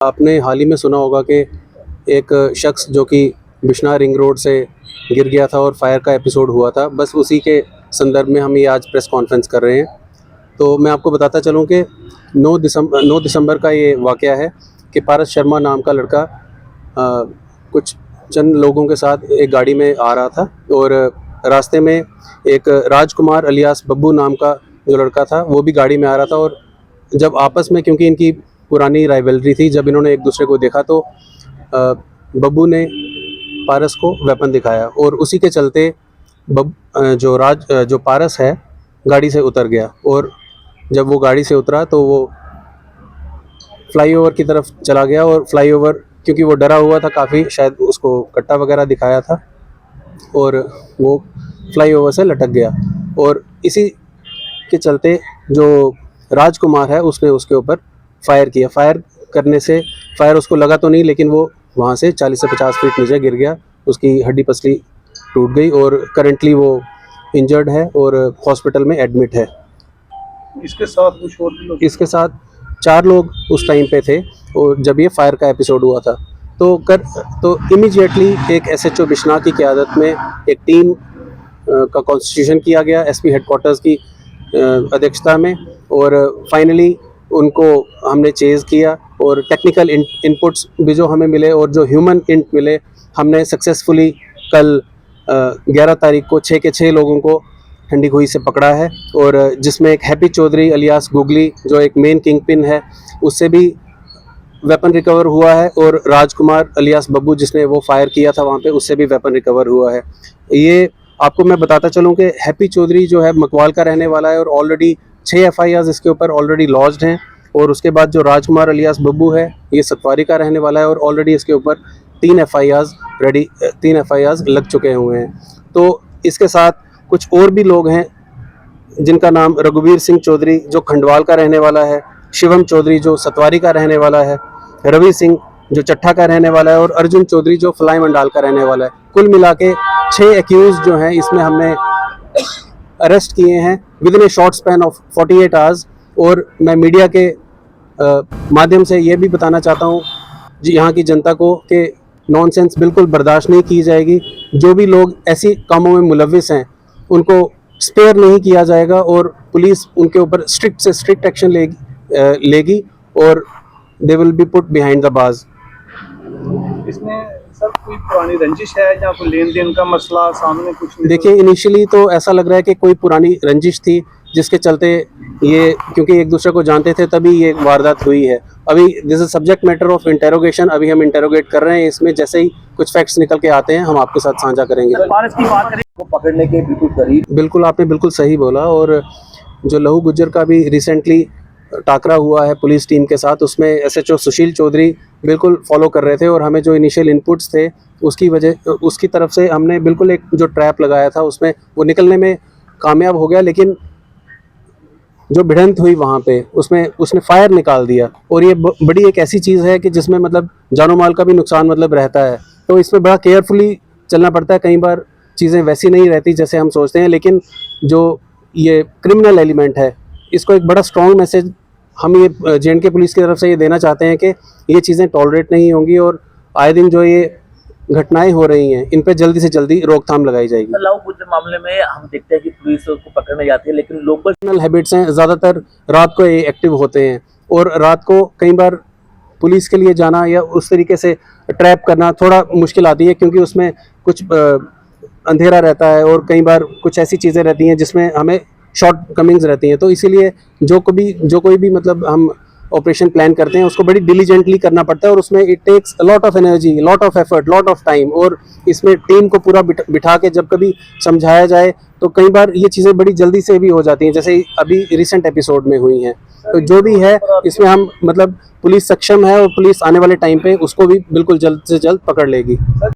आपने हाल ही में सुना होगा कि एक शख्स जो कि बिश्नाह रिंग रोड से गिर गया था और फायर का एपिसोड हुआ था। बस उसी के संदर्भ में हम ये आज प्रेस कॉन्फ्रेंस कर रहे हैं। तो मैं आपको बताता चलूं कि 9 दिसंबर का ये वाक़या है कि पारस शर्मा नाम का लड़का कुछ चंद लोगों के साथ एक गाड़ी में आ रहा था और रास्ते में एक राजकुमार अलियास बब्बू नाम का जो लड़का था वो भी गाड़ी में आ रहा था। और जब आपस में, क्योंकि इनकी पुरानी राइवलरी थी, जब इन्होंने एक दूसरे को देखा तो बब्बू ने पारस को वेपन दिखाया और उसी के चलते जो पारस है गाड़ी से उतर गया। और जब वो गाड़ी से उतरा तो वो फ्लाईओवर की तरफ चला गया और फ्लाईओवर, क्योंकि वो डरा हुआ था काफ़ी, शायद उसको कट्टा वगैरह दिखाया था और वो फ्लाईओवर से लटक गया। और इसी के चलते जो राजकुमार है उसने उसके ऊपर फायर किया। फायर करने से फायर उसको लगा तो नहीं, लेकिन वो वहाँ से 40 से 50 फीट नीचे गिर गया। उसकी हड्डी पसली टूट गई और करंटली वो इंजर्ड है और हॉस्पिटल में एडमिट है। इसके साथ कुछ और लोग, इसके साथ 4 लोग उस टाइम पे थे और जब ये फायर का एपिसोड हुआ था तो इमीडिएटली एक एसएचओ बिश्नाह की क़यादत में एक टीम का कॉन्स्टिट्यूशन किया गया एसपी हेडक्वार्टर्स की अध्यक्षता में। और फाइनली उनको हमने चेज़ किया और टेक्निकल इनपुट्स भी जो हमें मिले और जो ह्यूमन इंट मिले, हमने सक्सेसफुली कल 11 तारीख को 6 के 6 लोगों को ठंडी खुई से पकड़ा है। और जिसमें एक हैप्पी चौधरी अलियास गुगली जो एक मेन किंग पिन है, उससे भी वेपन रिकवर हुआ है। और राजकुमार अलियास बब्बू जिसने वो फायर किया था वहाँ पे, उससे भी वेपन रिकवर हुआ है। ये आपको मैं बताता चलूँ कि हैप्पी चौधरी जो है मकवाल का रहने वाला है और ऑलरेडी 6 FIRs इसके ऊपर ऑलरेडी लॉज्ड हैं। और उसके बाद जो राजकुमार अलियास बब्बू है ये सतवारी का रहने वाला है और ऑलरेडी इसके ऊपर 3 FIRs लग चुके हुए हैं। तो इसके साथ कुछ और भी लोग हैं जिनका नाम रघुवीर सिंह चौधरी जो खंडवाल का रहने वाला है, शिवम चौधरी जो सतवारी का रहने वाला है, रवि सिंह जो चट्ठा का रहने वाला है और अर्जुन चौधरी जो फलाई मंडाल का रहने वाला है। कुल मिला के 6 एक्यूज जो हैं इसमें हमने अरेस्ट किए हैं with in A short span of 48 hours. और मैं मीडिया के माध्यम से ये भी बताना चाहता हूँ जी यहाँ की जनता को कि नॉनसेंस बिल्कुल बर्दाश्त नहीं की जाएगी। जो भी लोग ऐसी कामों में मुलविस हैं उनको स्पेयर नहीं किया जाएगा और पुलिस उनके ऊपर स्ट्रिक्ट से स्ट्रिक्ट एक्शन लेगी और they will be put behind the bars. इसमें सर कोई पुरानी रंजिश है या कोई लेन देन का मसला सामने कुछ नहीं? देखिए, इनिशियली तो ऐसा लग रहा है कि कोई पुरानी रंजिश थी जिसके चलते ये, क्योंकि एक दूसरे को जानते थे तभी ये वारदात हुई है। अभी this is subject matter of interrogation, अभी हम इंटेरोगेट कर रहे हैं। इसमें जैसे ही कुछ फैक्ट्स निकल के आते हैं हम आपके साथ साझा करेंगे। पारस की बात करें वो पकड़ने के बिल्कुल करीब, बिल्कुल आपने बिल्कुल सही बोला। और जो लहू गुज्जर का भी रिसेंटली टाकरा हुआ है पुलिस टीम के साथ, उसमें SHO सुशील चौधरी बिल्कुल फॉलो कर रहे थे और हमें जो इनिशियल इनपुट्स थे उसकी तरफ से हमने बिल्कुल एक जो ट्रैप लगाया था उसमें वो निकलने में कामयाब हो गया। लेकिन जो भिड़ंत हुई वहाँ पे उसमें उसने फायर निकाल दिया और ये बड़ी एक ऐसी चीज़ है कि जिसमें मतलब जानो माल का भी नुकसान मतलब रहता है। तो इसमें बड़ा केयरफुली चलना पड़ता है। कई बार चीज़ें वैसी नहीं रहती जैसे हम सोचते हैं, लेकिन जो ये क्रिमिनल एलिमेंट है इसको एक बड़ा स्ट्रॉन्ग मैसेज हम ये JNK पुलिस की तरफ से ये देना चाहते हैं कि ये चीज़ें टॉलरेट नहीं होंगी और आए दिन जो ये घटनाएं हो रही हैं इन पे जल्दी से जल्दी रोकथाम लगाई जाएगी। लहू गुज्जर मामले में हम देखते हैं कि पुलिस उसको पकड़ने जाती है, लेकिन लोकल क्रिमिनल हैबिट्स हैं, ज़्यादातर रात को ये एक्टिव होते हैं और रात को कई बार पुलिस के लिए जाना या उस तरीके से ट्रैप करना थोड़ा मुश्किल आती है, क्योंकि उसमें कुछ अंधेरा रहता है और कई बार कुछ ऐसी चीज़ें रहती हैं जिसमें हमें शॉर्ट कमिंग्स रहती हैं। तो इसीलिए जो कोई भी मतलब हम ऑपरेशन प्लान करते हैं उसको बड़ी डिलीजेंटली करना पड़ता है और उसमें it takes a lot of energy, lot of effort, lot of time. और इसमें टीम को पूरा बिठा के जब कभी समझाया जाए तो कई बार ये चीज़ें बड़ी जल्दी से भी हो जाती हैं, जैसे अभी रिसेंट एपिसोड में हुई हैं। तो जो भी है इसमें हम मतलब पुलिस सक्षम है और पुलिस आने वाले टाइम पे उसको भी बिल्कुल जल्द से जल्द पकड़ लेगी।